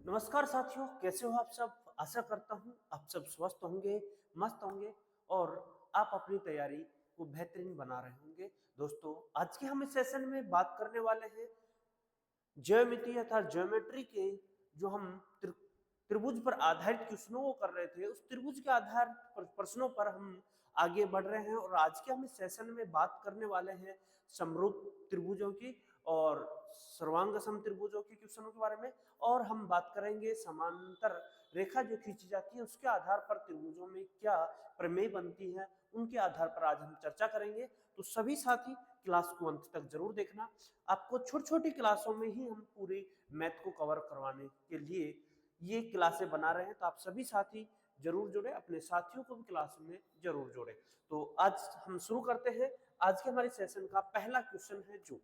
नमस्कार साथियों, कैसे हो आप सब। आशा करता हूँ आप सब स्वस्थ होंगे, मस्त होंगे और आप अपनी तैयारी को बेहतरीन बना रहे होंगे। दोस्तों, आज के हम इस सेशन में बात करने वाले हैं ज्यामिति अर्थात ज्योमेट्री के जो हम त्रिभुज पर आधारित क्वेश्चनों को कर रहे थे, उस त्रिभुज के आधार पर प्रश्नों पर हम आगे बढ़ रहे हैं। और आज के हम इस सेशन में बात करने वाले हैं समरूप त्रिभुजों की और सर्वांग सम त्रिभुजों के क्वेश्चनों के बारे में। और हम बात करेंगे समांतर रेखा जो खींची जाती है उसके आधार पर त्रिभुजों में क्या प्रमेय बनती है, उनके आधार पर आज हम चर्चा करेंगे। तो सभी साथी क्लास को अंत तक जरूर देखना। आपको छोटी छोटी क्लासों में ही हम पूरी मैथ को कवर करवाने के लिए ये क्लासें बना रहे हैं, तो आप सभी साथी जरूर जुड़े, अपने साथियों को भी क्लास में जरूर जोड़े। तो आज हम शुरू करते हैं। आज के हमारे सेशन का पहला क्वेश्चन है, जो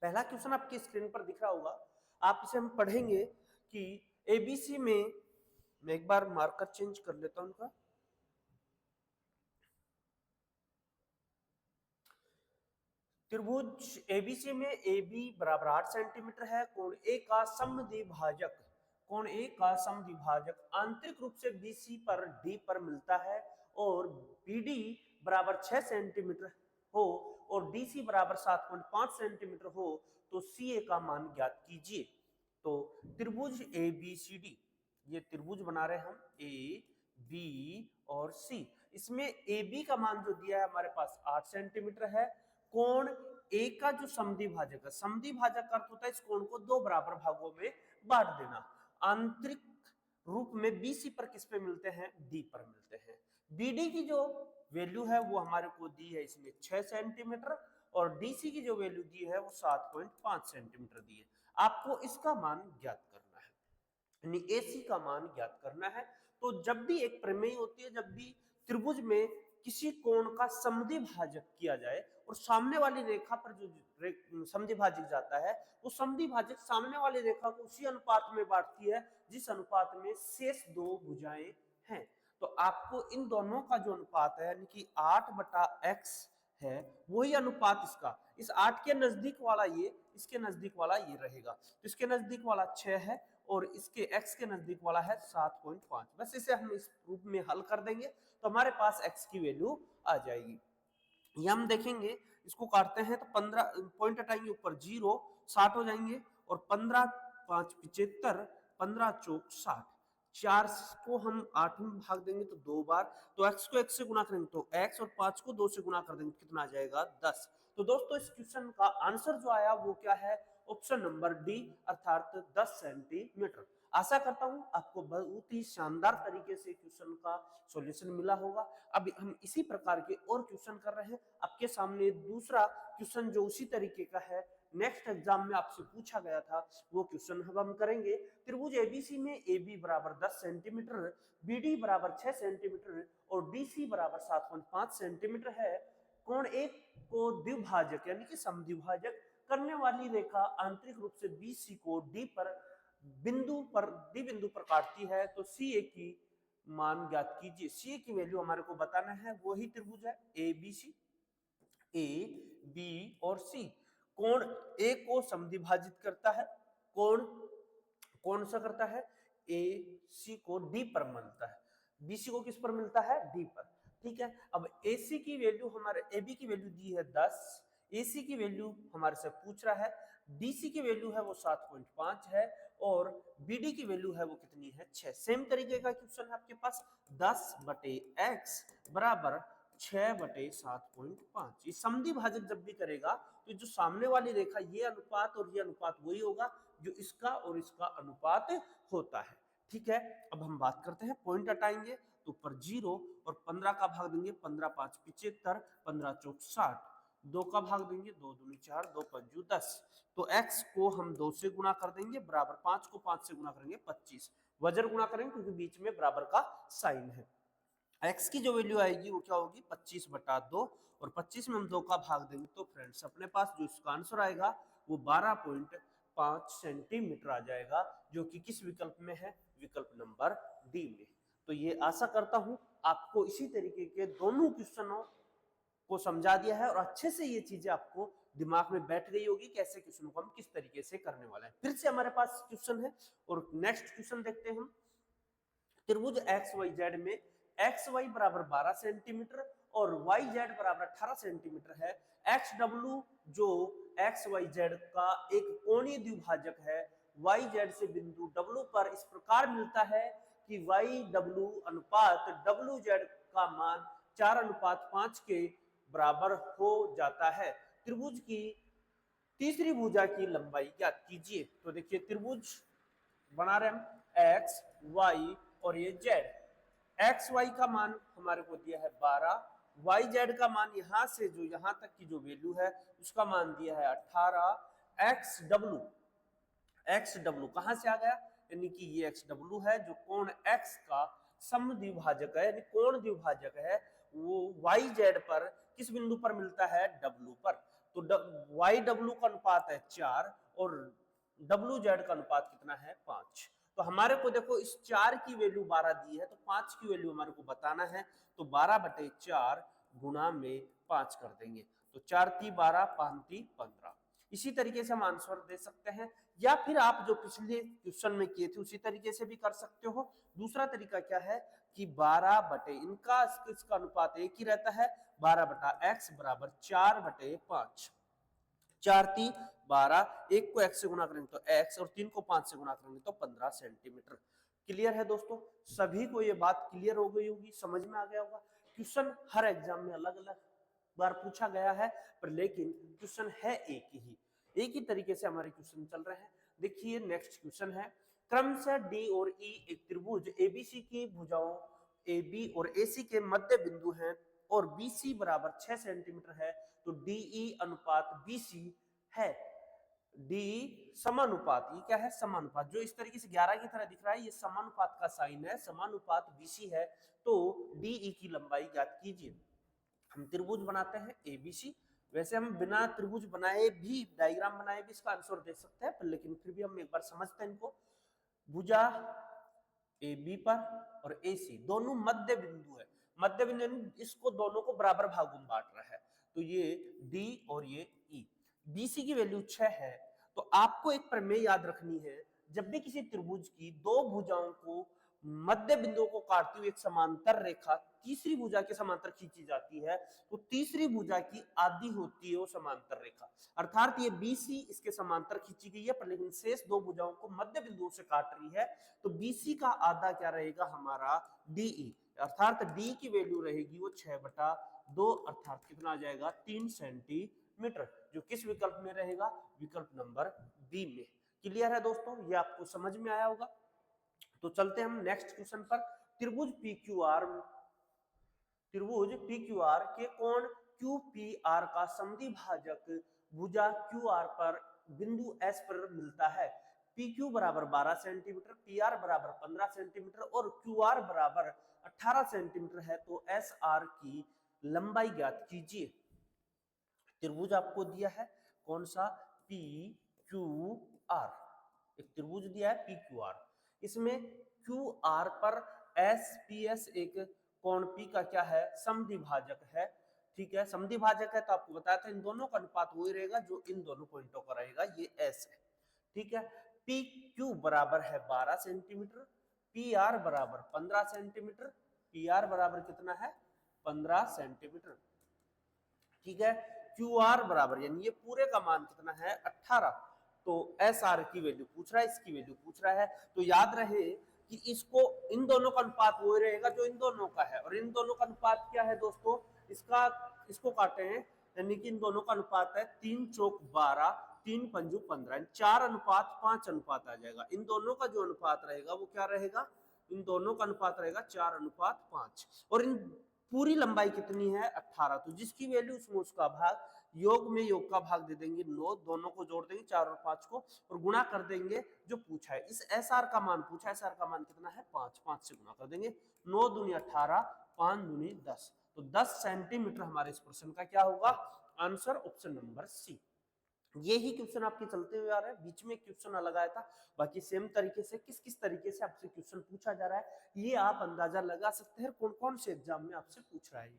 पहला क्वेश्चन आपकी स्क्रीन पर दिख रहा होगा। आप इसे हम पढ़ेंगे कि एबीसी में, मैं एक बार मार्कर चेंज कर लेता हूं उनका। त्रिभुज एबीसी में AB बराबर 8 सेंटीमीटर है। कोण ए का समद्विभाजक, कोण ए का समद्विभाजक आंतरिक रूप से BC पर D पर मिलता है और BD बराबर 6 सेंटीमीटर हो और DC बराबर 7.5 सेंटीमीटर हो तो CA का मान ज्ञात कीजिए। तो त्रिभुज ABCD, ये त्रिभुज बना रहे हम AB और C। इसमें AB का मान जो दिया है हमारे पास 8 सेंटीमीटर है। कोण ए का जो समद्विभाजक है, समद्विभाजक का अर्थ होता है इस कोण को दो बराबर भागों में बांट देना। आंतरिक रूप में BC पर किस पे मिलते हैं, D पर मिलते हैं। BD की जो वैल्यू है वो हमारे को दी है इसमें 6 सेंटीमीटर और DC की जो वैल्यू दी है वो 7.5 सेंटीमीटर दी है। आपको इसका मान ज्ञात करना है, यानी AC का मान ज्ञात करना है। तो जब भी एक प्रमेय होती है, जब भी त्रिभुज में किसी कोण का समद्विभाजक किया जाए और सामने वाली रेखा पर जो समद्विभाजक जाता है, वो समद्विभाजक सामने वाली रेखा को उसी अनुपात में बांटती है जिस अनुपात में शेष दो भुजाएं हैं। तो आपको इन दोनों का जो अनुपात है, यानी कि 8/x है, वही अनुपात इसका, इस 8 के नजदीक वाला ये, इसके नजदीक वाला ये रहेगा। तो इसके नजदीक वाला 6 है और इसके x के नजदीक वाला है 7.5। बस इसे हम इस रूप में हल कर देंगे तो हमारे पास x की वैल्यू आ जाएगी। ये हम देखेंगे, इसको काटते हैं तो 15 पॉइंट हटाएंगे, ऊपर 0 60 हो जाएंगे और 15 5 75, 15 चौक 60। 4 को हम 8 में भाग देंगे तो 2 बार, तो x को x से गुना करेंगे तो x और 5 को 2 से गुना कर देंगे, कितना आ जाएगा 10। तो दोस्तों इस क्वेश्चन का आंसर जो आया वो क्या है, ऑप्शन नंबर डी अर्थात 10 सेंटीमीटर। आशा करता हूं आपको बहुत ही शानदार तरीके से क्वेश्चन का सॉल्यूशन मिला होगा। अब हम इसी प्रकार के और क्वेश्चन कर रहे हैं। आपके सामने दूसरा क्वेश्चन जो उसी तरीके का है, नेक्स्ट एग्जाम में आपसे पूछा गया था, वो क्वेश्चन हम करेंगे। त्रिभुज एबीसी में AB बराबर 10 सेंटीमीटर, BD बराबर 6 सेंटीमीटर और DC बराबर 7.5 सेंटीमीटर है। कोण एक को द्विभाजक यानी कि समद्विभाजक करने वाली रेखा आंतरिक रूप से BC को D बिंदु पर काटती है, तो CA की मान ज्ञात कीजिए। CA की वैल्यू हमारे को बताना है, वही त्रिभुज है ABC, A B और C। कोण A को समद्विभाजित करता है, कोण कौन सा करता है, AC को D पर मिलता है, BC को किस पर मिलता है, D पर। ठीक है, अब AC की वैल्यू हमारे AB की वैल्यू दी है 10, AC की वैल्यू हमारे से पूछ रहा है, DC की वैल्यू है वो 7.5 है और BD की वैल्यू है वो कितनी है, 6। सेम तरीके का क्वेश्चन है आपके पास, 10/x बराबर 6/7.5। ये समद्विभाजक जब भी करेगा तो जो सामने वाली रेखा ये अनुपात और ये अनुपात वही होगा जो इसका और इसका अनुपात होता है। ठीक है, अब हम बात करते हैं, पॉइंट हटाएंगे तो ऊपर 0 और 15 का भाग देंगे, 15 5 75, 15 चौक 60, 2 का भाग देंगे, 2 दूनी 4, 2 5 10। तो x को हम 2 से गुणा कर देंगे, बराबर 5 को 5 से गुणा करेंगे 25, वजन गुणा करेंगे क्योंकि बीच में बराबर का साइन है। x की जो वैल्यू आएगी वो क्या होगी, 25/2 और 25 में हम 2 का भाग देंगे तो फ्रेंड्स अपने पास जो इसका आंसर आएगा वो 12.5 सेंटीमीटर आ जाएगा, जो कि किस विकल्प में है, विकल्प नंबर डी में। तो ये आशा करता हूं आपको इसी तरीके के दोनों क्वेश्चनों को समझा दिया है और अच्छे से ये चीजें आपको दिमाग में बैठ गई होगी कि ऐसे क्वेश्चन को हम किस तरीके से करने वाला है। फिर से हमारे पास क्वेश्चन है और नेक्स्ट क्वेश्चन देखते हैं हम। त्रिभुज एक्स वाई जेड में एक्स वाई बराबर 12 सेंटीमीटर और वाई जेड बराबर 18 सेंटीमीटर है। एक्स डब्ल्यू जो एक्स वाई जेड का एक कोणीय द्विभाजक है, वाई जेड से बिंदु डब्ल्यू पर इस प्रकार मिलता है कि वाई डब्ल्यू अनुपात डब्ल्यू जेड का मान 4:5 के बराबर हो जाता है। त्रिभुज की तीसरी भुजा की लंबाई ज्ञात कीजिए। तो देखिए त्रिभुज बना रहे हम एक्स वाई और ये जेड। एक्स वाई का मान हमारे को दिया है 12, वाई जेड का मान यहां से जो यहां तक की जो वैल्यू है उसका मान दिया है 18। एक्स डब्ल्यू कहां से आ गया, यानी कि ये एक्स डब्ल्यू है जो कोण एक्स का समद्विभाजक है, यानी कोण द्विभाजक है, वो वाई जेड पर किस बिंदु पर मिलता है, डब्ल्यू पर। तो वाई डब्ल्यू का अनुपात है 4 और डब्ल्यू जेड का अनुपात कितना है 5। तो हमारे को देखो इस 4 की वैल्यू 12 दी है तो 5 की वैल्यू हमारे को बताना है, तो 12/4 गुणा में 5 कर देंगे। तो 4 × 12 5 × 15। इसी तरीके से हम आंसर दे सकते हैं, या फिर आप जो पिछले क्वेश्चन में किए थे उसी तरीके से भी कर सकते हो। दूसरा तरीका क्या है कि 12 बटे इनका इसका अनुपात एक ही रहता है, 12/x बराबर 4/5। 4 × 12, एक को x से गुणा करेंगे तो x और 3 को 5 से गुणा करेंगे तो 15 सेंटीमीटर। क्लियर है दोस्तों, सभी को ये बात क्लियर हो गई होगी, समझ में आ गया होगा। क्वेश्चन हर एग्जाम में अलग अलग बार पूछा गया है, पर लेकिन क्वेश्चन है एक ही तरीके से हमारे क्वेश्चन चल रहे हैं। देखिए नेक्स्ट क्वेश्चन है, क्रमशः डी और ई एक त्रिभुज एबीसी की भुजाओं AB और AC के मध्य बिंदु हैं और BC बराबर 6 सेंटीमीटर है, तो DE अनुपात BC है। डी समानुपात, ये क्या है, समानुपात, जो इस तरीके से 11 की तरह दिख रहा है ये समानुपात का साइन है, समानुपात BC है। तो DE की लंबाई ज्ञात कीजिए। हम त्रिभुज बनाते हैं ABC, वैसे हम बिना त्रिभुज बनाए भी डायग्राम बनाए भी इसका आंसर दे सकते हैं, पर लेकिन फिर भी हम एक बार समझते हैं इनको। भुजा AB पर और AC दोनों मध्य बिंदु है, मध्य बिंदु इसको दोनों को बराबर भागों में बांट रहा है, तो ये D और ये E। BC की वैल्यू 6 है, तो आपको एक प्रमेय याद रखनी है, जब भी किसी त्रिभुज की दो भुजाओं को मध्य बिंदु को काटती हुई एक समांतर रेखा तीसरी भुजा के समांतर खींची जाती है, तो तीसरी भुजा की आधी होती है वो समांतर रेखा, अर्थात ये BC इसके समांतर खींची गई है, पर लेकिन शेष दो भुजाओं को मध्य बिंदु से काट रही है, तो BC का आधा क्या रहेगा हमारा DE, अर्थात D की वैल्यू रहेगी वो 6/2, अर्थात कितना आ जाएगा 3 सेंटीमीटर, जो किस विकल्प में रहेगा, विकल्प नंबर बी में। क्लियर है दोस्तों, ये आपको समझ में आया होगा। तो चलते हैं हम नेक्स्ट क्वेश्चन पर। त्रिभुज PQR के कोण QPR का समद्विभाजक भुजा QR पर बिंदु S पर मिलता है। PQ बराबर 12 सेंटीमीटर, PR बराबर 15 सेंटीमीटर और QR बराबर 18 सेंटीमीटर है, तो SR की लंबाई ज्ञात कीजिए। त्रिभुज आपको दिया है कौन सा, PQR, एक त्रिभुज दिया है PQR, इसमें QR पर SPS एक कोण P का क्या है, समद्विभाजक है। ठीक है, समद्विभाजक है तो आपको बताया था इन दोनों का अनुपात वही रहेगा जो इन दोनों पॉइंटों का रहेगा, ये S है। ठीक है, PQ बराबर है 12 सेंटीमीटर, PR बराबर 15 सेंटीमीटर, PR बराबर कितना है 15 सेंटीमीटर। ठीक है, QR बराबर यानी ये पूरे का मान कितना है 18, तो SR की वैल्यू पूछ रहा है, इसकी वैल्यू पूछ रहा है, तो याद रहे कि इसको इन दोनों का अनुपात वो रहेगा जो इन दोनों का है, और इन दोनों का अनुपात क्या है दोस्तों, इसको काटे हैं, यानी कि इन दोनों का अनुपात है 3 चौक 12, 3 पंजू 15, 4:5 अनुपात आ जाएगा। इन दोनों का जो अनुपात रहेगा वो क्या रहेगा, इन दोनों का अनुपात रहेगा 4:5, और इन पूरी लंबाई कितनी है 18, तो जिसकी वैल्यू उसमें उसका भाग, योग में योग का भाग दे देंगे 9, दोनों को जोड़ देंगे 4 और 5 को और गुणा कर देंगे जो पूछा है। इस SR का मान पूछा है, SR का मान कितना है 5, 5 से गुणा कर देंगे, 9 दूनी 18, 5 दूनी 10, तो 10 सेंटीमीटर हमारे इस प्रश्न का क्या होगा, आंसर ऑप्शन नंबर सी। ये ही क्वेश्चन आपके चलते हुए आ रहा है, बीच में क्वेश्चन अलग आया था, बाकी सेम तरीके से किस किस तरीके से आपसे क्वेश्चन पूछा जा रहा है ये आप अंदाजा लगा सकते हैं कौन कौन से एग्जाम में आपसे पूछ रहा है।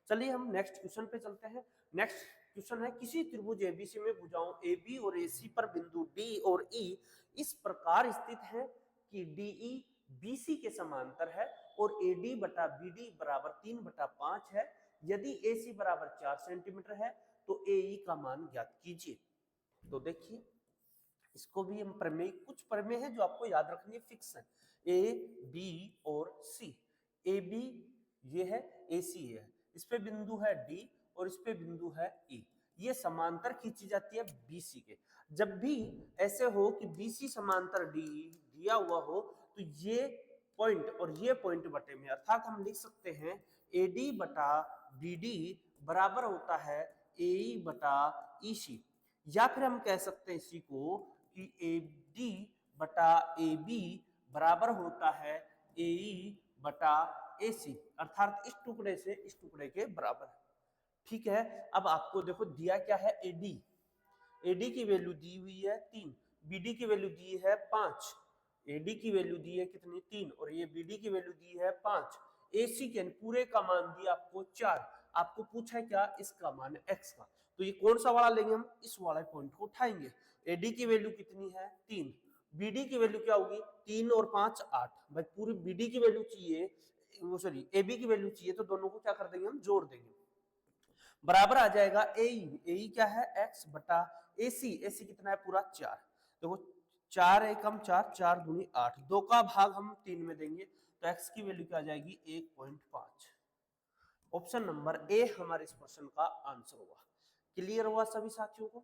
चलिए हम नेक्स्ट क्वेश्चन पे चलते हैं। नेक्स्ट क्वेश्चन है, किसी त्रिभुज एबीसी में भुजाओं AB और AC पर बिंदु D और E इस प्रकार स्थित है कि DE BC के समांतर है और AD बटा BD बराबर 3/5 है। यदि AC बराबर 4 सेंटीमीटर है तो AE का मान ज्ञात कीजिए। तो देखिए इसको भी हम प्रमेय, कुछ प्रमेय है जो आपको याद रखनी है, फिक्स है। A, B और C। AB ये है, AC है, इस पे बिंदु है D और इस पे बिंदु है E। ये समांतर खींची जाती है BC के। जब भी ऐसे हो कि BC समांतर DE दिया हुआ हो तो ये पॉइंट और ये पॉइंट बटे में, अर्थात हम लिख सकते हैं AD बटा BD बराबर होता है AE बटा EC। या फिर हम कह सकते हैं इसी को कि AD बटा AB बराबर होता है AE बटा AC, अर्थात इस टुकड़े से इस टुकड़े के बराबर। ठीक है, अब आपको देखो दिया क्या है, AD की वैल्यू दी हुई है 3, BD की वैल्यू दी है 5, AD की वैल्यू दी है कितनी 3 और ये BD की वैल्यू दी है 5, AC के पूरे का मान दिया आपको 4। आपको पूछा है क्या, इसका मान x का। तो ये कौन सा वाला लेंगे हम, इस वाले पॉइंट को उठाएंगे। AD की वैल्यू कितनी है 3, BD की वैल्यू क्या होगी 3 और 5 8, भाई पूरी BD की वैल्यू चाहिए, वो सॉरी AB की वैल्यू चाहिए, तो दोनों को क्या कर देंगे हम, जोड़ देंगे। बराबर आ जाएगा AE क्या है x बटा AC कितना है पूरा 4। देखो 4 एकम 4, 4 दूनी 8, 2 का भाग हम 3 में देंगे तो x की वैल्यू क्या आ जाएगी 1.5। ऑप्शन नंबर ए हमारे इस क्वेश्चन का आंसर होगा। क्लियर हुआ सभी साथियों को?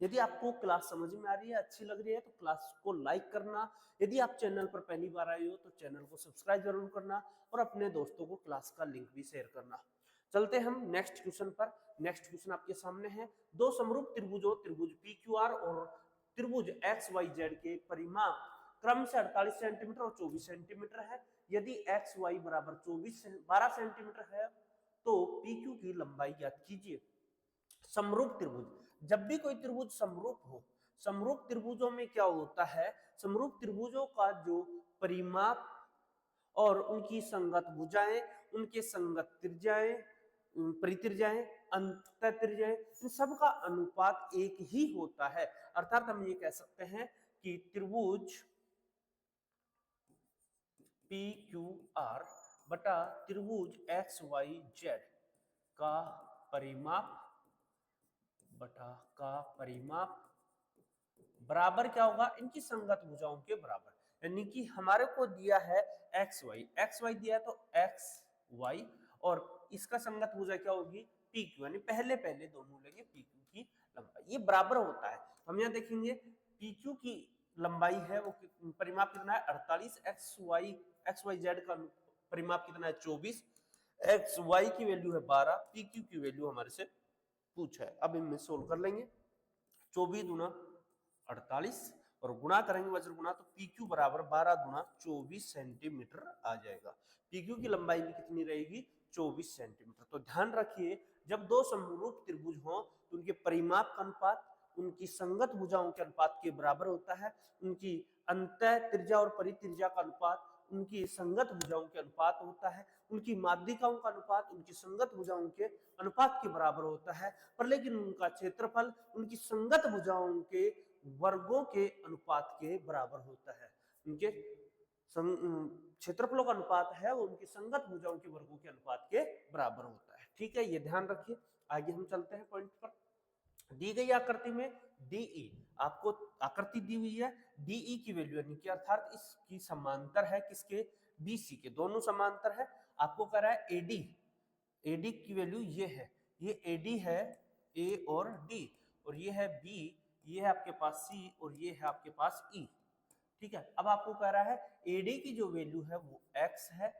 यदि आपको क्लास समझ में आ रही है, अच्छी लग रही है तो क्लास को लाइक करना। यदि आप चैनल पर पहली बार आए हो तो चैनल को सब्सक्राइब जरूर करना और अपने दोस्तों को क्लास का लिंक भी शेयर करना। चलते हम नेक्स्ट क्वेश्चन पर। नेक्स्ट क्वेश्चन आपके सामने है, दो समरूप त्रिभुजों त्रिभुज PQR और त्रिभुज XYZ के परिमाप क्रम से 48 सेंटीमीटर और 24 सेंटीमीटर है। यदि XY बराबर 12 सेंटीमीटर है तो PQ की लंबाई ज्ञात कीजिए। समरूप त्रिभुज, जब भी कोई त्रिभुज समरूप हो, समरूप त्रिभुजों में क्या होता है, समरूप त्रिभुजों का जो परिमाप और उनकी संगत भुजाएं, उनके संगत त्रिज्याएं, परित्रिज्याएं, अंतः त्रिज्याएं, इन सब का अनुपात एक ही होता है। अर्थात हम ये कह सकते हैं कि त्रिभुज PQR बटा त्रिभुज XYZ का परिमाप बराबर क्या होगा, इनकी संगत भुजाओं के बराबर। यानी कि हमारे को दिया है XY दिया है तो XY और इसका संगत भुजा क्या होगी PQ, यानी पहले पहले दोनों लेंगे PQ की लंबाई, ये बराबर होता है। हम यहाँ देखेंगे PQ की लंबाई है वो परिमाप कितना है 48, XYZ का परिमाप कितना है 24, XY की वैल्यू है 12, PQ की वैल्यू हमारे से पूछा है। अब इनमें सोल्व कर लेंगे, 24 दूना 48 और गुणा करेंगे वज्र गुणा, तो PQ बराबर 12 गुणा 24 सेंटीमीटर आ जाएगा। PQ की लंबाई भी कितनी रहेगी 24 सेंटीमीटर। तो ध्यान रखिए जब दो समरूप त्रिभुज हों तो उनके परिमाप का अनुपात उनकी संगत भुजाओं के अनुपात के बराबर होता है, उनकी अंतः त्रिज्या और परित्रिज्या का अनुपात उनकी संगत भुजाओं के अनुपात होता है, उनकी माध्यिकाओं का अनुपात उनकी संगत भुजाओं के अनुपात के बराबर होता है, पर लेकिन उनका क्षेत्रफल उनकी संगत भुजाओं के वर्गों के अनुपात के बराबर होता है। उनके क्षेत्रफलों का अनुपात है वो उनकी संगत भुजाओं के वर्गों के अनुपात के बराबर होता है। ठीक है, ये ध्यान रखिए। आगे हम चलते हैं पॉइंट पर। दी गई आकृति में DE, आपको आकृति दी हुई है, DE की वैल्यू यानी कि अर्थात इसकी समांतर है किसके, BC के, दोनों समांतर है। आपको कह रहा है AD की वैल्यू ये है, ये AD है A और D और ये है B, ये है आपके पास C और ये है आपके पास E। ठीक है, अब आपको कह रहा है AD की जो वैल्यू है वो x है,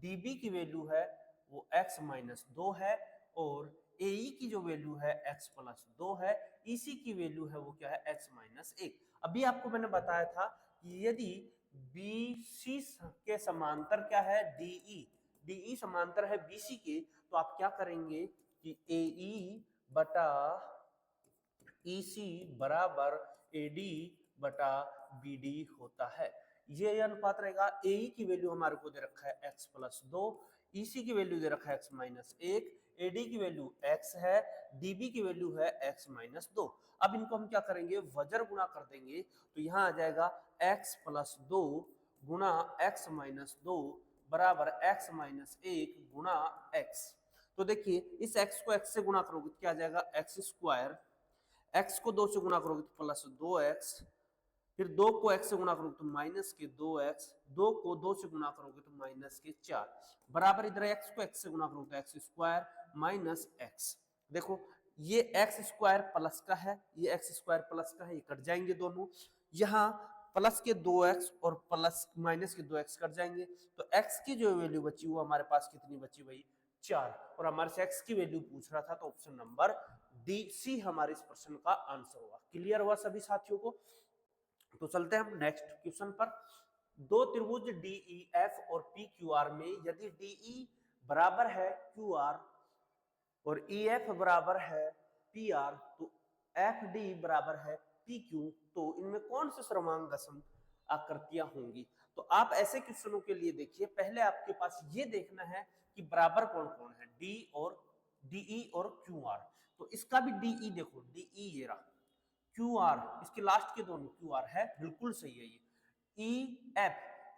DB की वैल्यू है वो x माइनस 2 है और AE की जो वैल्यू है x प्लस 2 है, EC की वैल्यू है वो क्या है x माइनस 1। अभी आपको मैंने बताया था कि यदि BC के समांतर क्या है DE समांतर है BC के, तो आप क्या करेंगे कि AE बटा EC बराबर AD बटा BD होता है। ये अनुपात रहेगा। AE की वैल्यू हमारे को दे रखा है x प्लस 2, EC की वैल्यू दे रखा है x माइनस 1, AD की वैल्यू x है, DB की वैल्यू है x माइनस 2। अब इनको हम क्या करेंगे, वज्र गुणा कर देंगे, तो यहाँ आ जाएगा x प्लस 2 गुणा x माइनस 2 बराबर x माइनस 1 गुणा x। तो देखिए इस x को x से गुणा करोगे तो क्या आ जाएगा x स्क्वायर, x को 2 से गुणा करोगे तो प्लस 2x, फिर 2 को x से गुणा करोगे तो माइनस के 2x, 2 को 2 से गुणा करोगे तो माइनस के 4 बराबर इधर x को x से गुणा करोगे तो x स्क्वायर माइनस x। देखो ये x स्क्वायर प्लस का है, ये x स्क्वायर प्लस का है, ये कट जाएंगे दोनों। यहाँ प्लस के 2x और प्लस माइनस के 2x कट जाएंगे, तो x की जो वैल्यू बची वो हमारे पास कितनी बची भाई 4, और हमारे से x की वैल्यू पूछ रहा था, तो ऑप्शन नंबर डी सी हमारे इस प्रश्न का आंसर हुआ। क्लियर हुआ सभी साथियों को? तो चलते हैं हम नेक्स्ट क्वेश्चन पर। दो त्रिभुज DEF और PQR में यदि DE बराबर है QR और EF बराबर है PR, तो FD बराबर है PQ, तो इनमें कौन से सर्वांगसम आकृतियां होंगी? तो आप ऐसे क्वेश्चनों के लिए देखिए, पहले आपके पास ये देखना है कि बराबर कौन कौन है, DE और QR। तो इसका भी DE देखो, DE ये रहा, QR इसके लास्ट के दोनों QR है, बिल्कुल सही है ये।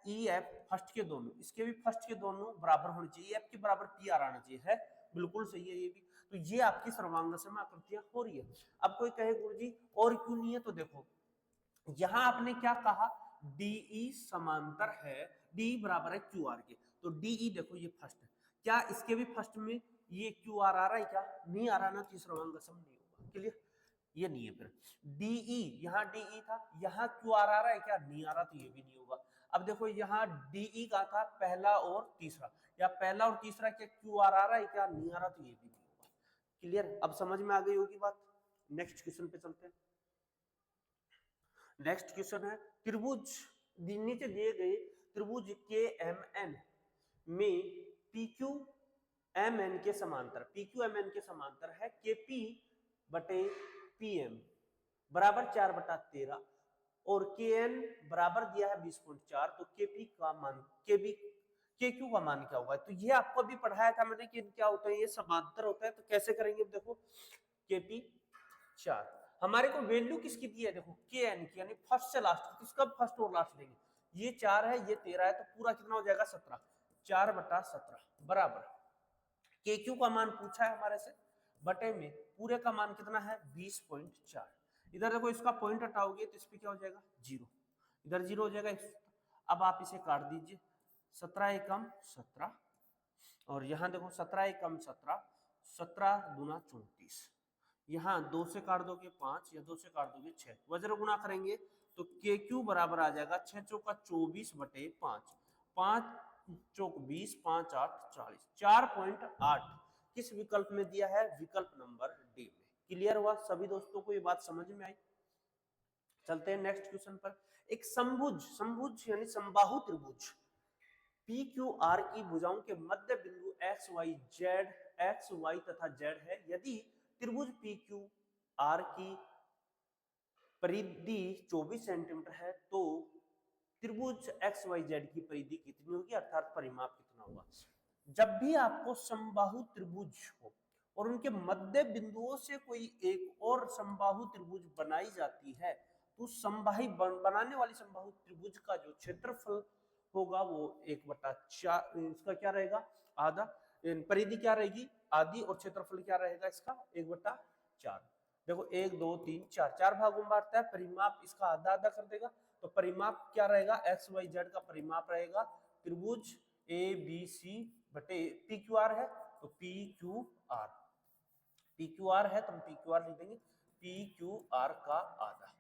EF फर्स्ट के दोनों, इसके भी फर्स्ट के दोनों बराबर होने चाहिए, EF के बराबर PR आना चाहिए, है बिल्कुल सही है ये भी। तो ये आपकी सर्वांगसम आकृतियां हो रही है। अब कोई कहे गुरुजी और क्यों नहीं है, तो देखो यहां आपने क्या कहा, DE समांतर है, DE बराबर है QR के, तो DE देखो ये फर्स्ट है, क्या इसके भी फर्स्ट में ये QR आ रहा है? क्या नहीं आ रहा ना, तो सर्वांगसम नहीं होगा। क्लियर? ये नहीं है। फिर DE, यहाँ DE था, यहाँ QR आ रहा है? क्या नहीं आ रहा, तो ये भी नहीं होगा। अब देखो यहाँ DE का था पहला और तीसरा, या पहला और तीसरा क्या QR आ रहा है? क्या नहीं आ रहा, तो ये भी नहीं होगा। क्लियर? अब समझ में आ गई होगी बात। नेक्स्ट क्वेश्चन पे चलते हैं। नेक्स्ट क्वेश्चन है, त्रिभुज नीचे दिए गए त्रिभुज KMN में PQMN के समांतर, PQMN के समांतर है KP बटे PM बराबर 4/13 और KN बराबर दिया है 20.4, तो KP का मान KQ का मान क्या होगा? तो ये आपको भी पढ़ाया था मैंने कि क्या होता है, ये समांतर होता है। तो कैसे करेंगे, देखो KP 4, हमारे को वैल्यू किसकी दी है, देखो KN की, यानी फर्स्ट से लास्ट, किसका फर्स्ट और लास्ट लेंगे, ये 4 है ये 13 है, तो पूरा कितना हो जाएगा 17, 4/17 बराबर KQ का मान पूछा है हमारे से, बटे में पूरे का मान कितना है 20.4। इधर देखो इसका पॉइंट हटाओगे तो इस पे क्या हो जाएगा 0, इधर 0 हो जाएगा। अब आप इसे काट दीजिए, 17 एकम 17, और यहाँ देखो 17 एकम 17, 17 दूना 34, यहाँ 2 से काट दोगे 5, या 2 से काट दोगे 6, वज्र गुणा करेंगे तो KQ बराबर आ जाएगा 6 चौका 24 बटे 5, 5 चौक 20, 5 8 40, 4.8 किस विकल्प में दिया है, विकल्प नंबर डी में। क्लियर हुआ सभी दोस्तों को, ये बात समझ में आई? चलते हैं नेक्स्ट क्वेश्चन पर। एक समभुज यानी समबाहु त्रिभुज PQR की भुजाओं के मध्य बिंदु x y तथा z है। यदि त्रिभुज PQR की परिधि 24 सेंटीमीटर है, तो त्रिभुज XYZ की परिधि कितनी होगी, अर्थात परिमाप कितना होगा? जब भी आपको समबाहु त्रिभुज हो और उनके मध्य बिंदुओं से कोई एक और समबाहु त्रिभुज बनाई जाती है, तो बनाने वाली समबाहु त्रिभुज का जो क्षेत्रफल होगा वो 1/4, इसका क्या रहेगा आधा, परिधि क्या रहेगी आधी, और क्षेत्रफल क्या रहेगा इसका 1/4। देखो 1 2 3 4, 4 भागों में बांटता है, परिमाप इसका आधा आधा कर देगा, तो परिमाप क्या रहेगा, XYZ का परिमाप रहेगा त्रिभुज ABC बटे PQR है, तो PQR है तो हम PQR लिख देंगे, PQR का आधा,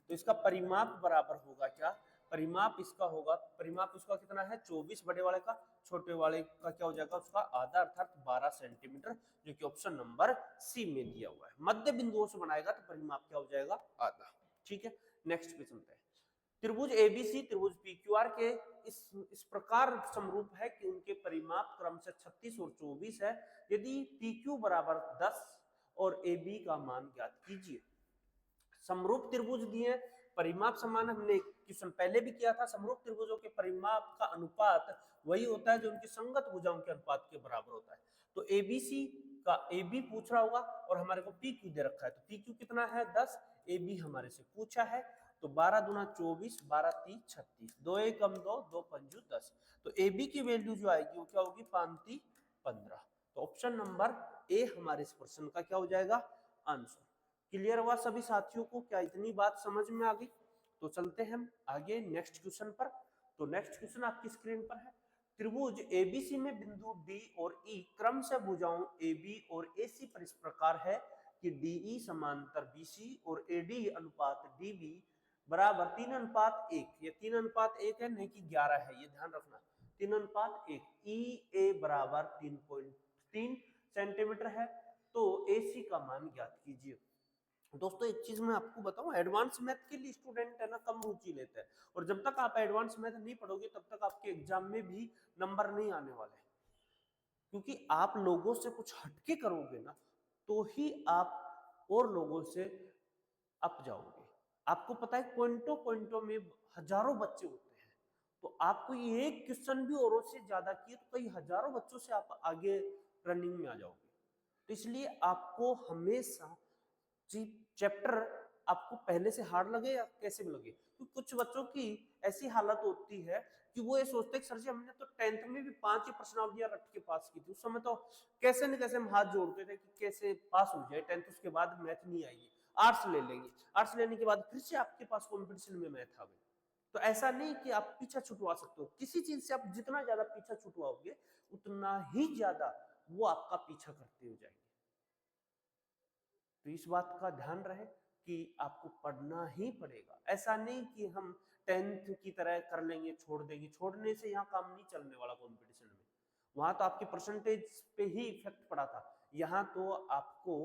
तो इसका परिमाप बराबर होगा क्या, परिमाप इसका होगा, परिमाप इसका कितना है 24, बड़े वाले का, छोटे वाले का क्या हो जाएगा उसका आधा, अर्थात 12 सेंटीमीटर, जो कि ऑप्शन नंबर सी में दिया हुआ है। मध्य बिंदुओं से बनाएगा तो परिमाप क्या हो जाएगा आधा। ठीक है, नेक्स्ट पे चलते हैं। त्रिभुज ABC त्रिभुज PQR के इस प्रकार समरूप है कि उनके परिमाप क्रम से 36 और 24 है। यदि PQ बराबर 10 और AB का मान ज्ञात कीजिए। समरूप त्रिभुज दिए, परिमाप समान, हमने क्वेश्चन पहले भी किया था। समरूप त्रिभुजों के परिमाप का अनुपात वही होता है जो उनकी संगत भुजाओं के अनुपात के बराबर होता है। तो ABC का ए बी पूछ रहा होगा और हमारे को पी क्यू दे रखा है, तो पी क्यू कितना है 10, ए बी हमारे से पूछा है, तो 12 दूना 24, 12 3 36, 2 1 कम 2, 2 पंजू 10, तो ए बी की वैल्यू जो आएगी वो क्या होगी 5 3 15। तो ऑप्शन नंबर ए हमारे इस प्रश्न का क्या हो जाएगा आंसर। क्लियर हुआ सभी साथियों को? क्या इतनी बात समझ में आ गई? तो चलते हैं हम आगे नेक्स्ट क्वेश्चन पर। तो नेक्स्ट क्वेश्चन आपकी स्क्रीन पर है, त्रिभुज एबीसी में बिंदु डी और ई क्रम से भुजाओं AB और AC पर इस प्रकार है कि DE समांतर BC और AD अनुपात DB बराबर 3:1। ये 3:1 है, नहीं कि 11 है, ये ध्यान रखना। 3:1। EA बराबर 3.3 सेंटीमीटर है, तो AC का मान ज्ञात कीजिए। दोस्तों एक चीज मैं आपको बताऊं, एडवांस मैथ के लिए स्टूडेंट है ना कम रुचि लेते हैं, और जब तक आप एडवांस मैथ नहीं पढ़ोगे तब तक आपके एग्जाम में भी नंबर नहीं आने वाले, क्योंकि आप लोगों से कुछ हटके करोगे ना तो ही आप और लोगों से अप जाओगे। आपको पता है पॉइंटों पॉइंटों में हजारों बच्चे होते हैं, तो आपको ये एक क्वेश्चन भी औरों से ज्यादा किए तो कई हजारों बच्चों से आप आगे रनिंग में आ जाओगे। तो इसलिए आपको हमेशा चैप्टर आपको पहले से हार्ड लगे या कैसे भी लगे, तो कुछ बच्चों की ऐसी हालत होती है कि वो ये सोचते हैं सर जी हमने तो 10th में भी 5 ही प्रश्नावलियां रट के पास की थी, उस समय तो कैसे न कैसे हम हाथ जोड़ते थे कि कैसे पास हो जाए 10th, उसके बाद मैथ नहीं आएगी, आर्ट्स ले लेंगे, आर्ट्स लेने के बाद फिर से आपके पास कॉम्पिटिशन में मैथ आ गई। तो ऐसा नहीं कि आप पीछा छुटवा सकते हो, किसी चीज से आप जितना ज्यादा पीछा छुटवाओगे उतना ही ज्यादा वो आपका पीछा करते हो जाएंगे। तो इस बात का ध्यान रहे कि आपको पढ़ना ही पड़ेगा, ऐसा नहीं कि हम 10th की तरह कर लेंगे छोड़ देंगे, छोड़ने से यहाँ काम नहीं चलने वाला कॉम्पिटिशन में। वहां तो आपके परसेंटेज पे ही इफेक्ट पड़ा था, यहाँ तो आपको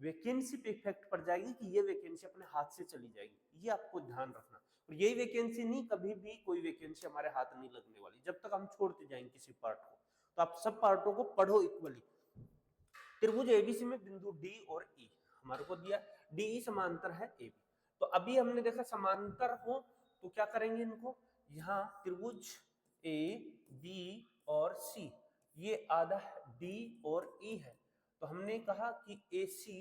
वैकेंसी पे इफेक्ट पड़ जाएगी कि ये वैकेंसी अपने हाथ से चली जाएगी, ये आपको ध्यान रखना। और यही वैकेंसी नहीं, कभी भी कोई वैकेंसी हमारे हाथ नहीं लगने वाली जब तक हम छोड़ते जाएंगे किसी पार्ट को। तो आप सब पार्टों को पढ़ो इक्वली। त्रिभुज एबीसी में बिंदु डी और ई हमारे को दिया, डीई समांतर है एबी। तो अभी हमने देखा समांतर हो तो क्या करेंगे इनको, यहाँ त्रिभुज ए बी और सी ये आधा डी और ई है, तो हमने कहा कि ए सी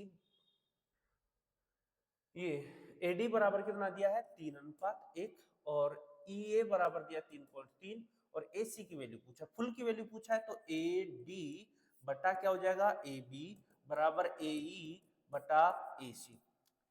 ये एडी बराबर कितना दिया है 3:1 और ई ए बराबर दिया 3.3 और ए सी की वैल्यू पूछा, फुल की वैल्यू पूछा है, तो ए डी बटा क्या हो जाएगा ए बी बराबर ए ई बटा ए सी।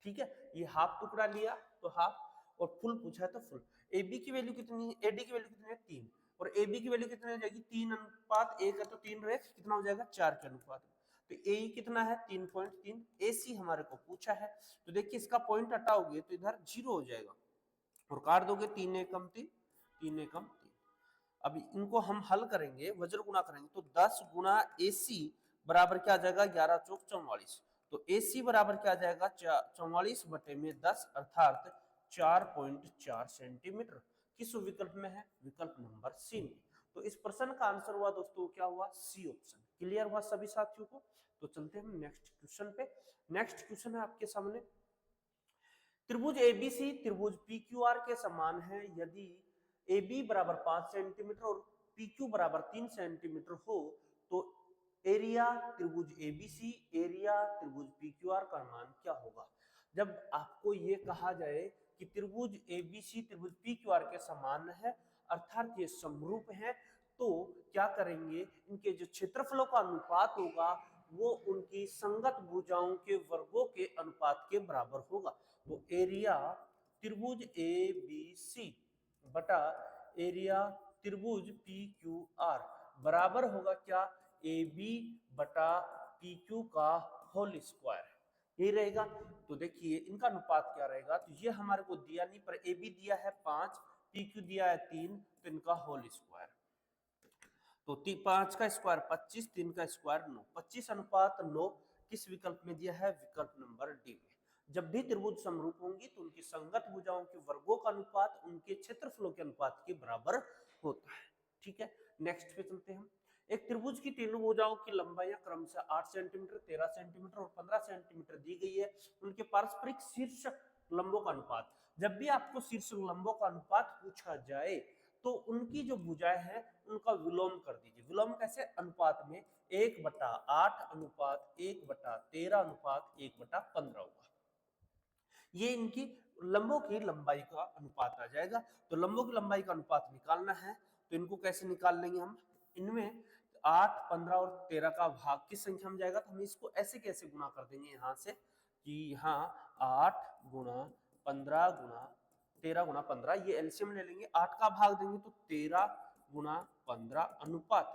ठीक है, ये हाफ टुकड़ा लिया तो हाफ, और फुल पूछा है तो फुल। ए बी की वैल्यू कितनी है, ए डी की वैल्यू कितनी है 3, और ए बी की वैल्यू कितनी हो जाएगी 3:1 है, तो 3 रेख कितना हो जाएगा 4 के अनुपात में। तो ए कितना है 3.3, ए सी हमारे को पूछा है, तो देखिए इसका पॉइंट हटाओगे तो इधर 0 हो जाएगा, और काट दोगे 3 एकम 3, 3 एकम 3। अब इनको हम हल करेंगे, वज्र गुणा करेंगे, तो 10 गुणा ए सी बराबर क्या आ जाएगा 11 चौक 44, तो ए सी बराबर क्या आ जाएगा 44 बटे में 10 अर्थात 4.4 सेंटीमीटर। किस विकल्प में है, विकल्प नंबर सी में। तो इस प्रश्न का आंसर हुआ दोस्तों क्या हुआ, सी ऑप्शन। क्लियर हुआ सभी साथियों को? तो चलते हैं हम नेक्स्ट क्वेश्चन पे। नेक्स्ट क्वेश्चन है आपके सामने, त्रिभुज एबीसी त्रिभुज पीक्यूआर के समान है यदि AB बराबर 5 सेंटीमीटर और PQ बराबर 3 सेंटीमीटर हो, तो एरिया त्रिभुज एबीसी एरिया त्रिभुज पीक्यूआर का मान क्या होगा। जब आपको ये कहा जाए कि त्रिभुज एबीसी त्रिभुज पीक्यूआर के समान है अर्थात ये समरूप है, तो क्या करेंगे, इनके जो क्षेत्रफलों का अनुपात होगा वो उनकी संगत भुजाओं के वर्गों के अनुपात के बराबर होगा। तो एरिया त्रिभुज ए बी सी बटा एरिया त्रिभुज पी क्यू आर बराबर होगा क्या, ए बी बटा पी क्यू का होल स्क्वायर, यही रहेगा। तो देखिए इनका अनुपात क्या रहेगा, तो ये हमारे को दिया नहीं, पर ए बी दिया है 5, पी क्यू दिया है 3, तो इनका होल स्क्वायर, तो 5 का स्क्वायर 25, 3 का स्क्वायर 9, 25:9 किस विकल्प में दिया है, विकल्प नंबर डी में। जब भी त्रिभुज समरूप होंगी तो उनकी संगत भुजाओं के वर्गों का अनुपात उनके क्षेत्रफलों के अनुपात के बराबर होता है। ठीक है, नेक्स्ट पे चलते हैं हम। एक त्रिभुज की तीनों भुजाओं की लंबाई क्रम से 8 सेंटीमीटर 13 सेंटीमीटर और 15 सेंटीमीटर दी गई है, उनके पारस्परिक शीर्षक लंबों का अनुपात। जब भी आपको शीर्षक लंबों का अनुपात पूछा जाए तो उनकी जो भुजाएं हैं उनका विलोम कर दीजिए। विलोम कैसे? अनुपात में 1/8 अनुपात 1/13 अनुपात 1/15 होगा। ये इनकी लंबों की लंबाई का अनुपात आ जाएगा। तो लंबों की लंबाई का अनुपात निकालना है तो इनको कैसे निकाल लेंगे हम? इनमें 8, 15 और 13 का भाग किस संख्या में जाएगा? तो हम इसको ऐसे कैसे गुणा कर देंगे यहाँ से कि यहाँ 8 गुणा 15 गुणा 13 गुणा 15, ये एलसीएम ले लेंगे। 8 का भाग देंगे तो 13 गुणा 15 अनुपात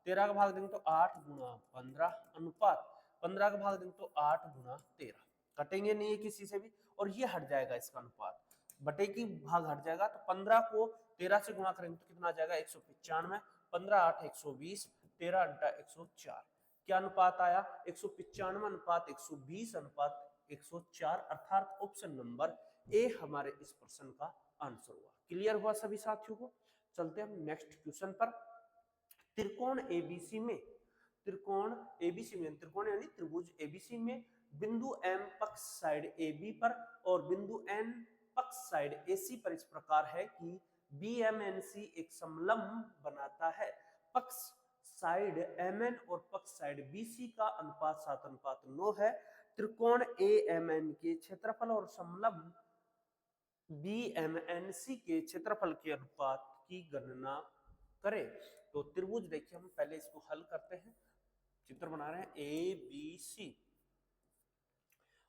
13 का भाग देंगे तो 8 गुणा 15 अनुपात 15 का भाग देंगे तो 8 गुणा 13। कटेंगे नहीं है किसी से भी और ये हट जाएगा इसका अनुपात, बटे की भाग हट जाएगा। तो 15 को 13 से गुणा करेंगे तो कितना आ जाएगा? 195। 15 8 120, 13 अंटा 104। क्या अनुपात आया? 195 अनुपात 120 अनुपात 104, अर्थात ऑप्शन नंबर ए हमारे इस प्रश्न का आंसर हुआ। क्लियर हुआ सभी साथियों को? चलते हैं हम नेक्स्ट क्वेश्चन पर। त्रिकोण एबीसी में त्रिकोण यानी त्रिभुज एबीसी में बिंदु एम पक्ष साइड ए बी पर और बिंदु एन पक्ष साइड ए सी पर इस प्रकार है कि बी एम एन सी एक समलंब बनाता है। पक्ष साइड एम एन और पक्ष साइड बी सी का अनुपात 7:9 है। त्रिकोण ए एम एन के क्षेत्रफल और समलंब बी एम एन सी के क्षेत्रफल के अनुपात की गणना करें। तो त्रिभुज देखिए, हम पहले इसको हल करते हैं। चित्र बना रहे हैं ए बी सी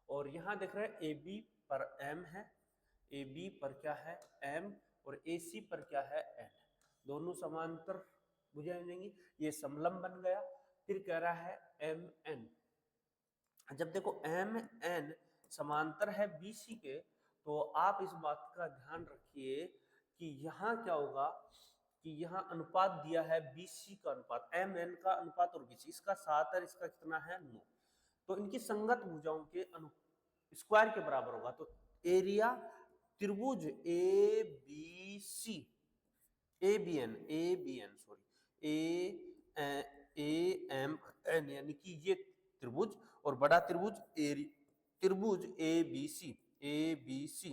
और यहां देख रहे हैं ए बी पर एम है, ए बी पर क्या है? एम, और ए सी पर क्या है? एन। दोनों समांतर भुजाएं देंगी, ये समलंब बन गया। फिर कह रहा है एम एन। जब देखो एम एन समांतर है बी सी के, तो आप इस बात का ध्यान रखिए कि यहाँ क्या होगा कि यहाँ अनुपात दिया है बीसी का अनुपात, एम एन का अनुपात और बीसी, इसका 7 है, इसका कितना है? 9। तो इनकी संगत भुजाओं के स्क्वायर के बराबर होगा। तो एरिया त्रिभुज A B C A B N sorry A M N यानी कि ये त्रिभुज और बड़ा त्रिभुज ए बी सी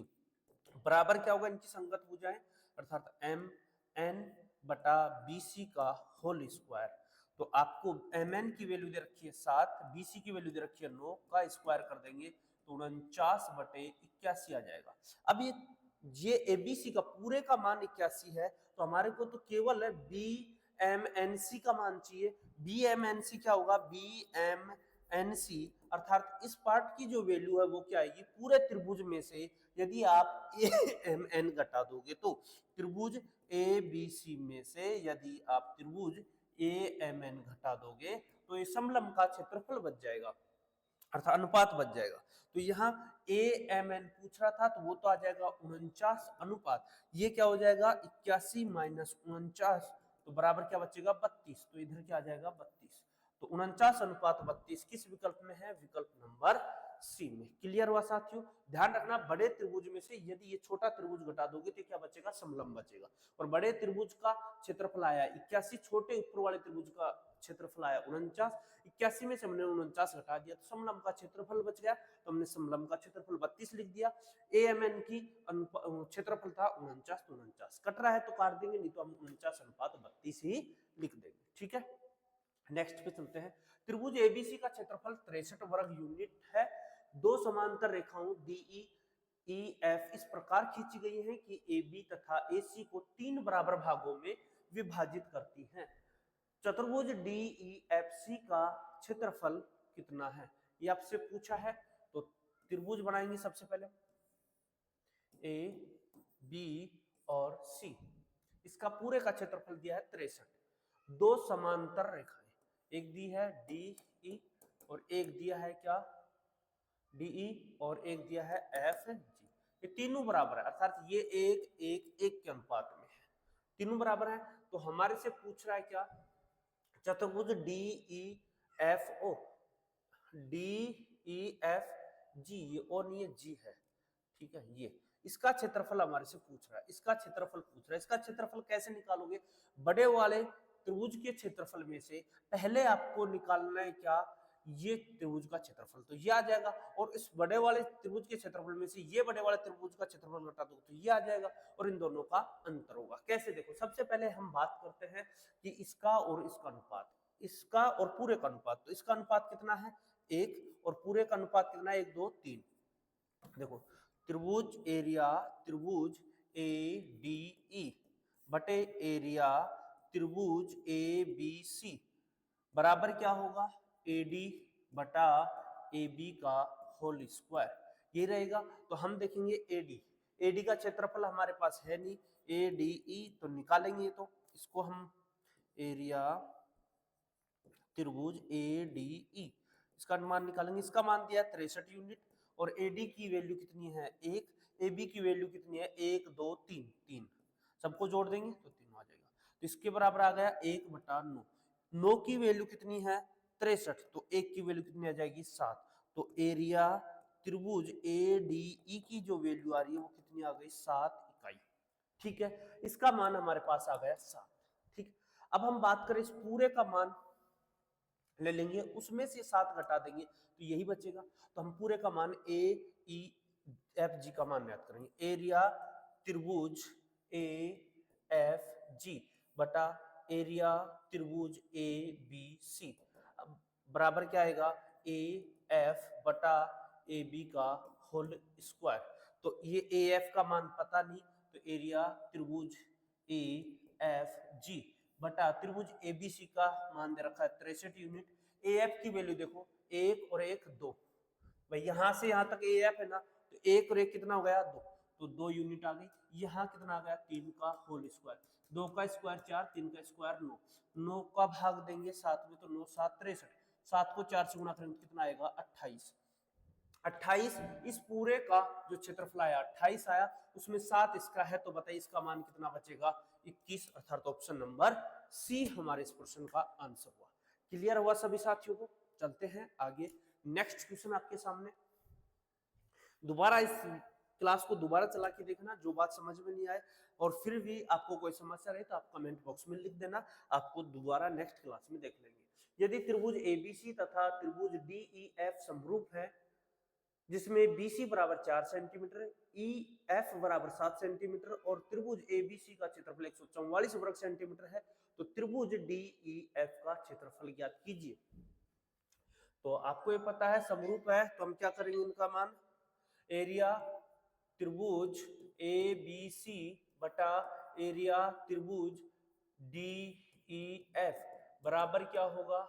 बराबर क्या होगा? इनकी संगत भुजाएं अर्थात एम एन बटा बी सी का होल स्क्वायर। तो आपको एम एन की वैल्यू दे रखी है 7, बी सी की वैल्यू दे रखी है 9, का स्क्वायर कर देंगे तो 49/81 आ जाएगा। अब ये एबीसी का पूरे का मान 81 है, तो हमारे को तो केवल बी एम एन सी का मान चाहिए। बी एम एन सी क्या होगा? बी एम एन सी अर्थात इस पार्ट की जो वैल्यू है वो क्या आएगी? पूरे त्रिभुज में से यदि आप ए एम एन घटा दोगे तो त्रिभुज ए बी सी में से यदि आप त्रिभुज ए एम एन घटा दोगे तो ये समलंब का क्षेत्रफल बच जाएगा अर्थात अनुपात बच जाएगा। तो यहाँ ए एम एन पूछ रहा था तो वो तो आ जाएगा 49 अनुपात, ये क्या हो जाएगा? 81 माइनस 49, तो बराबर क्या बचेगा? 32। तो इधर क्या आ जाएगा? 32। तो 49 अनुपात 32 किस विकल्प में है? विकल्प नंबर सी में। क्लियर हुआ साथियों? ध्यान रखना, बड़े त्रिभुज में से यदि ये छोटा त्रिभुज घटा दोगे तो क्या बचेगा? समलंब बचेगा। और बड़े त्रिभुज का क्षेत्रफल आया 81, छोटे ऊपर वाले त्रिभुज का क्षेत्रफल आया 49, 81 में से हमने 49 घटा दिया तो समलंब का क्षेत्रफल बच गया, तो हमने समलंब का क्षेत्रफल 32 लिख दिया। ए एम एन की क्षेत्रफल था 49, तो 49 कट रहा है तो काट देंगे, नहीं तो हम 49 अनुपात 32 ही लिख देंगे। ठीक है, नेक्स्ट पे चलते हैं। त्रिभुज एबीसी का क्षेत्रफल 63 वर्ग यूनिट है। दो समांतर रेखाओं डीई एफ इस प्रकार खींची गई है कि AB तथा AC को 3 बराबर भागों में विभाजित करती हैं। चतुर्भुज DEFC का क्षेत्रफल कितना है? ये आपसे पूछा है। तो त्रिभुज बनाएंगे सबसे पहले A, B और C, इसका पूरे का क्षेत्रफल दिया है 63। दो समांतर रेखाएं, एक दी है DE और एक दिया है क्या? DE और एक दिया है FG। ये तीनों बराबर है अर्थात ये एक के अनुपात में है, तीनों बराबर है। तो हमारे से पूछ रहा है क्या? चतुर्भुज DEFO DEFG, ये ओ नहीं है जी है, ठीक है। ये इसका क्षेत्रफल हमारे से पूछ रहा है, इसका क्षेत्रफल पूछ रहा है। इसका क्षेत्रफल कैसे निकालोगे? बड़े वाले त्रिभुज के क्षेत्रफल में से पहले आपको निकालना है क्या? ये त्रिभुज का क्षेत्रफल, तो ये आ जाएगा। और इस बड़े वाले त्रिभुज के क्षेत्रफल में से ये बड़े वाले त्रिभुज का क्षेत्रफल घटा दो तो ये आ जाएगा, और इन दोनों का अंतर होगा। कैसे, देखो सबसे पहले हम बात करते हैं कि इसका और इसका अनुपात, इसका और पूरे का अनुपात। तो इसका अनुपात कितना है, 1, और पूरे का अनुपात कितना है, 1 2 3। देखो त्रिभुज एरिया, त्रिभुज ए डी ई बटे एरिया त्रिभुज ए बी सी बराबर क्या होगा, ए डी बटा ए बी का होल स्क्वायर, ये रहेगा। तो हम देखेंगे एडी, एडी का क्षेत्रफल हमारे पास है नहीं, ए डी ई तो निकालेंगे, तो इसको हम एरिया त्रिभुज ए डी ई, इसका मान निकालेंगे। इसका मान दिया 63 यूनिट, और एडी की वैल्यू कितनी है, 1, ए बी की वैल्यू कितनी है, 1 2 3 3, सबको जोड़ देंगे तो 3 आ जाएगा। तो इसके बराबर आ गया 1/9। 9 की वैल्यू कितनी है, 63, तो 1 की वैल्यू कितनी आ जाएगी, 7। तो एरिया त्रिभुज ए डी ई की जो वैल्यू आ रही है वो कितनी आ गई, 7 इकाई। ठीक है, इसका मान हमारे पास आ गया 7। ठीक, अब हम बात करें इस पूरे का मान ले लेंगे, उसमें से 7 घटा देंगे तो यही बचेगा। तो हम पूरे का मान ए ई एफ जी का मान ज्ञात करेंगे, एरिया त्रिभुज ए एफ जी बटा एरिया त्रिभुज ए बी सी बराबर क्या आएगा, ए एफ बटा ए बी का होल स्क्वायर। तो ये ए एफ का मान पता नहीं, तो एरिया त्रिभुज ए एफ जी बटा त्रिभुज एबीसी का मान दे रखा है 63 यूनिट। ए एफ की वैल्यू देखो, 1 और 1 2, भाई यहां से यहां तक ए एफ है ना, तो 1 और 1 कितना हो गया, 2, तो 2 यूनिट आ गई। यहाँ कितना आ गया, 3 का होल स्क्वायर, 2 का स्क्वायर 4, 3 का स्क्वायर 9, 9 का भाग देंगे 7 में तो 9 7 63, 7 को 4 से गुणा करेंगे तो कितना आएगा, 28। 28 इस पूरे का जो क्षेत्रफल आया 28 आया, उसमें 7 इसका है, तो बताइए इसका मान कितना बचेगा, 21, अर्थात ऑप्शन नंबर सी हमारे इस प्रश्न का आंसर हुआ। क्लियर हुआ सभी साथियों को, चलते हैं आगे। नेक्स्ट क्वेश्चन आपके सामने, दोबारा इस क्लास को दोबारा चला के देखना, जो बात समझ में नहीं आए और फिर भी आपको कोई समस्या रहे तो आप कमेंट बॉक्स में लिख देना, आपको दोबारा नेक्स्ट क्लास में देख लेंगे। यदि त्रिभुज एबीसी तथा त्रिभुज डीईएफ समरूप है, जिसमें बीसी बराबर 4 सेंटीमीटर, ई एफ बराबर 7 सेंटीमीटर और त्रिभुज एबीसी का क्षेत्रफल 144 वर्ग सेंटीमीटर है, तो त्रिभुज डीईएफ का क्षेत्रफल ज्ञात कीजिए। तो आपको ये पता है समरूप है, तो हम क्या करेंगे, इनका मान एरिया त्रिभुज ए बी सी बटा एरिया त्रिभुज डी ई एफ बराबर क्या होगा,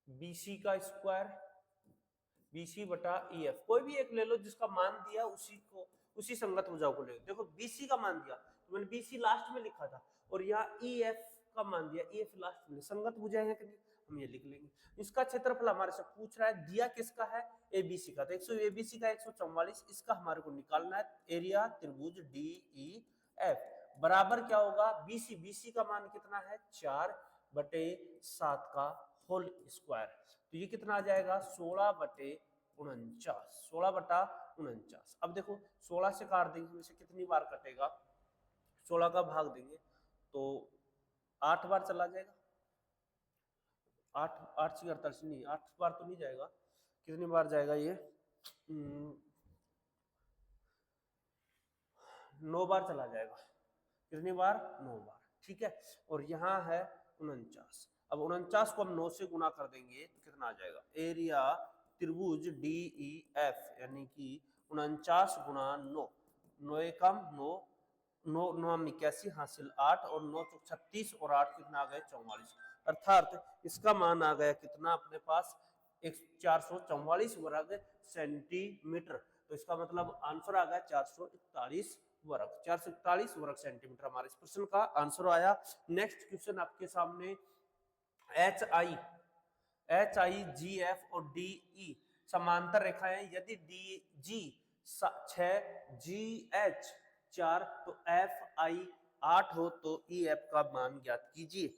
बीसी का स्क्वायर बीसी बटा ई एफ, कोई भी एक ले लो जिसका मान दिया उसी को, उसी संगत भुजाओं को ले लो। देखो बीसी का मान दिया तो मैंने बीसी लास्ट में लिखा था, और यहाँ ई एफ का मान दिया, ई एफ लास्ट में, संगत भुजाएं हैं कि नहीं, हम ये लिख लेंगे। इसका क्षेत्रफल हमारे से पूछ रहा है, दिया किसका है, एबीसी का, तो 100 एबीसी का 144, इसका हमारे को निकालना है। एरिया त्रिभुज डी ई एफ बराबर क्या होगा, बीसी, बीसी का मान कितना है, 4/7 का होल स्क्वायर, तो ये कितना आ जाएगा, 16/49, 16/49। अब देखो 16 से काट देंगे, हमें से कितनी बार कटेगा, 16 का भाग देंगे तो 8 बार चला जाएगा, 8 8 से 48 नहीं, 8 बार तो नहीं जाएगा, कितनी बार जाएगा ये, 9 बार चला जाएगा, कितनी बार, 9 बार। ठीक है, और यहाँ है 49, अब 49 को हम 9 से गुना कर देंगे तो कितना आ जाएगा, एरिया त्रिभुज डी ई एफ यानी कि 49 गुना 9, 9 एकम 9, 9 9 81 हासिल 8 और 9 चौक 36 और 8 कितना आ गए, 44, अर्थात इसका मान आ गया कितना अपने पास, 444 वर्ग सेंटीमीटर। तो इसका मतलब आंसर आ गया 441 वर्ग, 441 वर्ग सेंटीमीटर हमारे इस प्रश्न का आंसर आया। नेक्स्ट क्वेश्चन आपके सामने, एच आई जी एफ और डी ई समांतर रेखाएं, यदि डी जी 6 जी एच 4 तो एफ आई 8 हो तो ई एफ का मान ज्ञात कीजिए।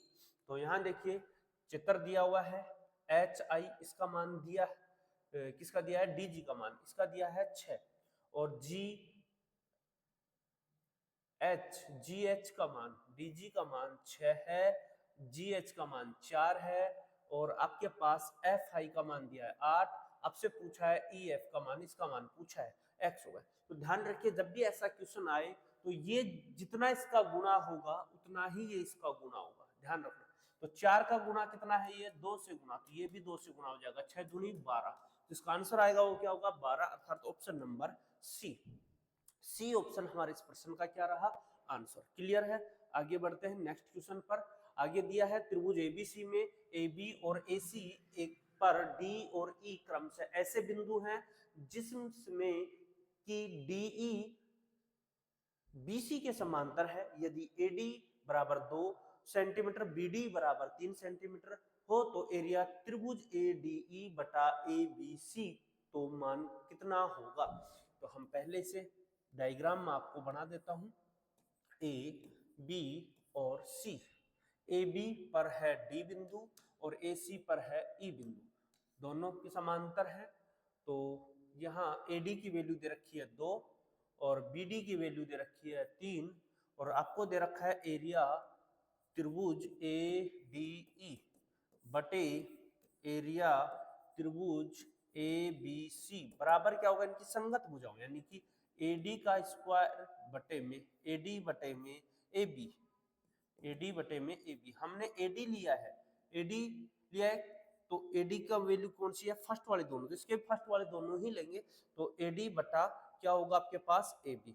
तो यहाँ देखिए चित्र दिया हुआ है, एच आई इसका मान दिया, किसका दिया है, डी जी का मान, इसका दिया है 6, और जी एच का मान, डी जी का मान 6 है, जी एच का मान 4 है, और आपके पास एफ आई का मान दिया है 8, आपसे पूछा है ई एफ का मान, इसका मान पूछा है एक्स होगा। तो ध्यान रखिए जब भी ऐसा क्वेश्चन आए तो ये जितना इसका गुणा होगा उतना ही ये इसका गुणा होगा, ध्यान रखना। तो 4 का गुणा कितना है, ये 2 से गुणा, तो ये भी 2 से गुणा हो जाएगा, 6 दूनी 12। तो इसका आंसर आएगा वो क्या होगा 12, अर्थात ऑप्शन नंबर सी ऑप्शन हमारे इस प्रश्न का क्या रहा आंसर। क्लियर है, आगे बढ़ते हैं नेक्स्ट क्वेश्चन पर। आगे दिया है त्रिभुज एबीसी में ए बी और ए सी एक पर डी और ई क्रम से ऐसे बिंदु हैं जिसमें कि डीई बीसी के समांतर है। यदि एडी बराबर 2 सेंटीमीटर, बीडी बराबर 3 सेंटीमीटर हो तो एरिया त्रिभुज एडीई बटा एबीसी तो मान कितना होगा। तो हम पहले से डायग्राम में आपको बना देता हूं। ए बी और सी, ए बी पर है डी बिंदु और ए सी पर है ई बिंदु, दोनों की समांतर है। तो यहाँ ए डी की वैल्यू दे रखी है 2 और बी डी की वैल्यू दे रखी है 3 और आपको दे रखा है एरिया त्रिभुज ए डी ई बटे एरिया त्रिभुज ए बी सी बराबर क्या होगा, इनकी संगत भुजाओं, यानी कि एडी का स्क्वायर बटे में एडी बटे में ए बी, एडी बटे में ए बी। हमने एडी लिया है, एडी लिया है तो एडी का वैल्यू कौन सी है, फर्स्ट वाले दोनों, तो इसके फर्स्ट वाले दोनों ही लेंगे। तो एडी बटा क्या होगा आपके पास ए बी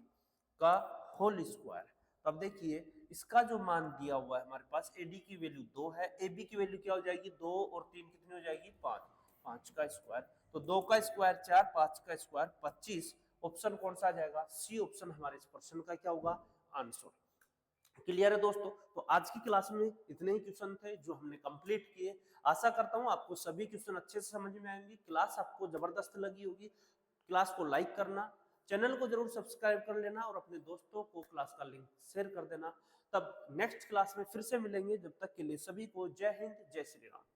का होल स्क्वायर। तो अब देखिए इसका जो मान दिया हुआ है हमारे पास, एडी की वैल्यू 2 है, ए बी की वैल्यू क्या हो जाएगी 2 और 3 कितनी हो जाएगी 5, 5 का स्क्वायर, तो 2 का स्क्वायर 4, 5 का स्क्वायर 25। ऑप्शन कौन सा आ जाएगा, सी ऑप्शन हमारे इस प्रश्न का क्या होगा आंसर। क्लियर है दोस्तों। तो आज की क्लास में इतने ही क्वेश्चन थे जो हमने कंप्लीट किए। आशा करता हूं आपको सभी क्वेश्चन अच्छे से समझ में आएंगे, क्लास आपको जबरदस्त लगी होगी। क्लास को लाइक करना, चैनल को जरूर सब्सक्राइब कर लेना और अपने दोस्तों को क्लास का लिंक शेयर कर देना। तब नेक्स्ट क्लास में फिर से मिलेंगे, जब तक के लिए सभी को जय हिंद जय श्री राम।